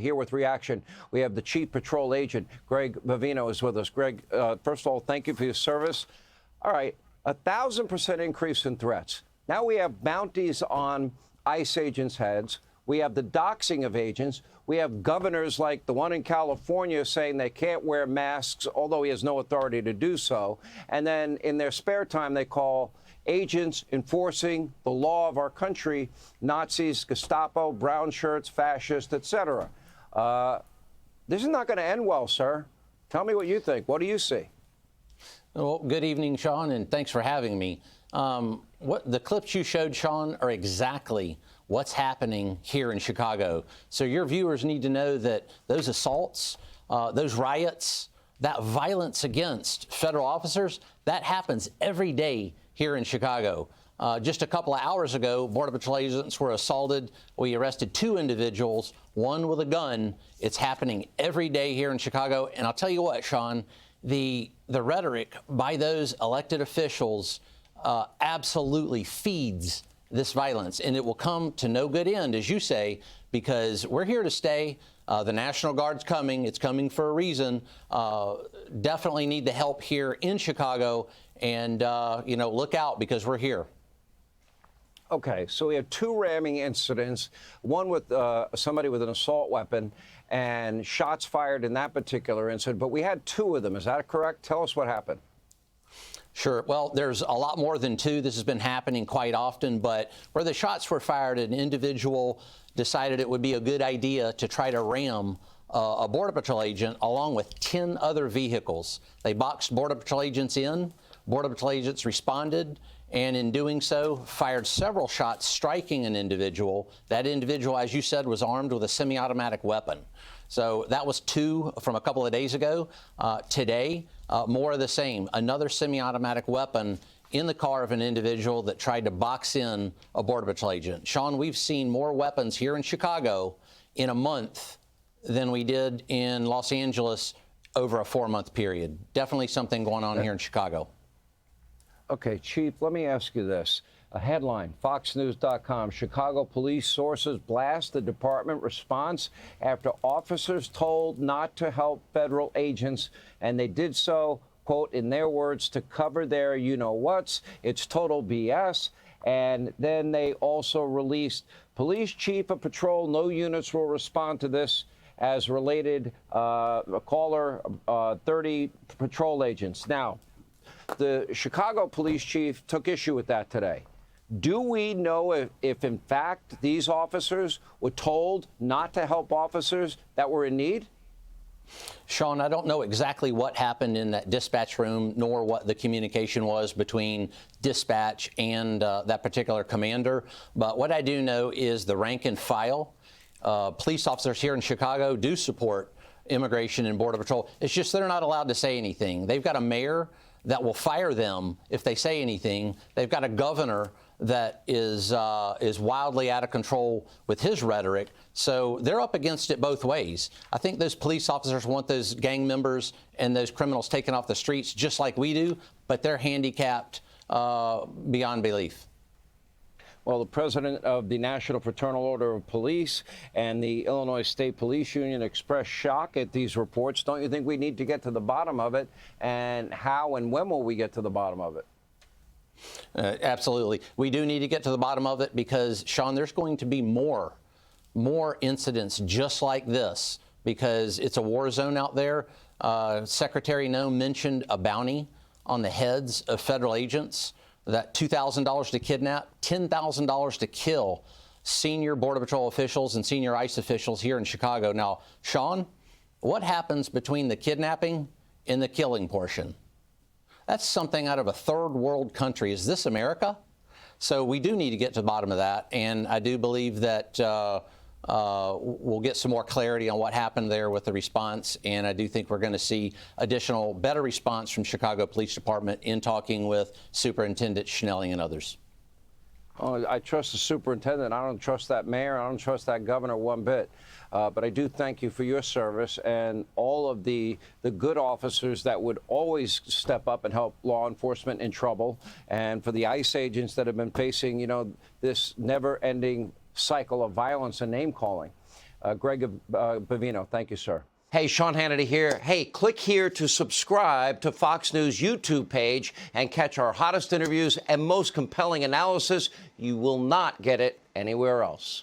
Here with reaction, we have the Chief Patrol Agent, Greg Bovino, is with us. Greg, first of all, thank you for your service. All right, 1,000% increase in threats. Now we have bounties on ICE agents' heads. We have the doxing of agents. We have governors like the one in California saying they can't wear masks, although he has no authority to do so. And then in their spare time, they call agents enforcing the law of our country Nazis, Gestapo, brown shirts, fascists, etc. This is not going to end well, sir. Tell me what you think. What do you see? Well, good evening, Sean, and thanks for having me. What the clips you showed, Sean, are exactly what's happening here in Chicago. So your viewers need to know that those assaults, those riots, that violence against federal officers, that happens every day here in Chicago. Just a couple of hours ago, Border Patrol agents were assaulted. We arrested 2 individuals, one with a gun. It's happening every day here in Chicago. And I'll tell you what, Sean, the rhetoric by those elected officials absolutely feeds this violence. And it will come to no good end, as you say, because we're here to stay. The National Guard's coming. It's coming for a reason. Definitely need the help here in Chicago. And, you know, look out, because we're here. Okay, so we have 2 ramming incidents, one with somebody with an assault weapon and shots fired in that particular incident, but we had 2 of them. Is that correct? Tell us what happened. Sure. Well, there's a lot more than 2. This has been happening quite often, but where the shots were fired, an individual decided it would be a good idea to try to ram a Border Patrol agent along with 10 other vehicles. They boxed Border Patrol agents in. Border Patrol agents responded, and in doing so, fired several shots, striking an individual. That individual, as you said, was armed with a semi-automatic weapon. So that was 2 from a couple of days ago. Today, more of the same. Another semi-automatic weapon in the car of an individual that tried to box in a Border Patrol agent. Sean, we've seen more weapons here in Chicago in a month than we did in Los Angeles over a 4-month period. Definitely something going on here in Chicago. Okay, Chief, let me ask you this. A headline, FoxNews.com, Chicago police sources blast the department response after officers told not to help federal agents, and they did so, quote, in their words, to cover their you-know-whats. It's total BS. And then they also released, police chief of patrol, no units will respond to this as related, caller, 30 patrol agents. Now, the Chicago police chief took issue with that today. Do we know if in fact, these officers were told not to help officers that were in need? Sean, I don't know exactly what happened in that dispatch room, nor what the communication was between dispatch and that particular commander. But what I do know is the rank and file police officers here in Chicago do support immigration and Border Patrol. It's just they're not allowed to say anything. They've got a mayor that will fire them if they say anything. They've got a governor that is wildly out of control with his rhetoric. So they're up against it both ways. I think those police officers want those gang members and those criminals taken off the streets just like we do, but they're handicapped beyond belief. Well, the president of the National Fraternal Order of Police and the Illinois State Police Union expressed shock at these reports. Don't you think we need to get to the bottom of it? And how and when will we get to the bottom of it? Absolutely. We do need to get to the bottom of it because, Sean, there's going to be more incidents just like this because it's a war zone out there. Secretary Noem mentioned a bounty on the heads of federal agents. That $2,000 to kidnap, $10,000 to kill senior Border Patrol officials and senior ICE officials here in Chicago. Now, Sean, what happens between the kidnapping and the killing portion? That's something out of a third world country. Is this America? So we do need to get to the bottom of that. And I do believe that we'll get some more clarity on what happened there with the response. And I do think we're going to see additional, better response from Chicago Police Department in talking with Superintendent Schnelling and others. Oh, I trust the superintendent. I don't trust that mayor. I don't trust that governor one bit. But I do thank you for your service and all of the good officers that would always step up and help law enforcement in trouble, and for the ICE agents that have been facing, this never-ending cycle of violence and name-calling. Greg Bovino, thank you, sir. Hey, Sean Hannity here. Hey, click here to subscribe to Fox News YouTube page and catch our hottest interviews and most compelling analysis. You will not get it anywhere else.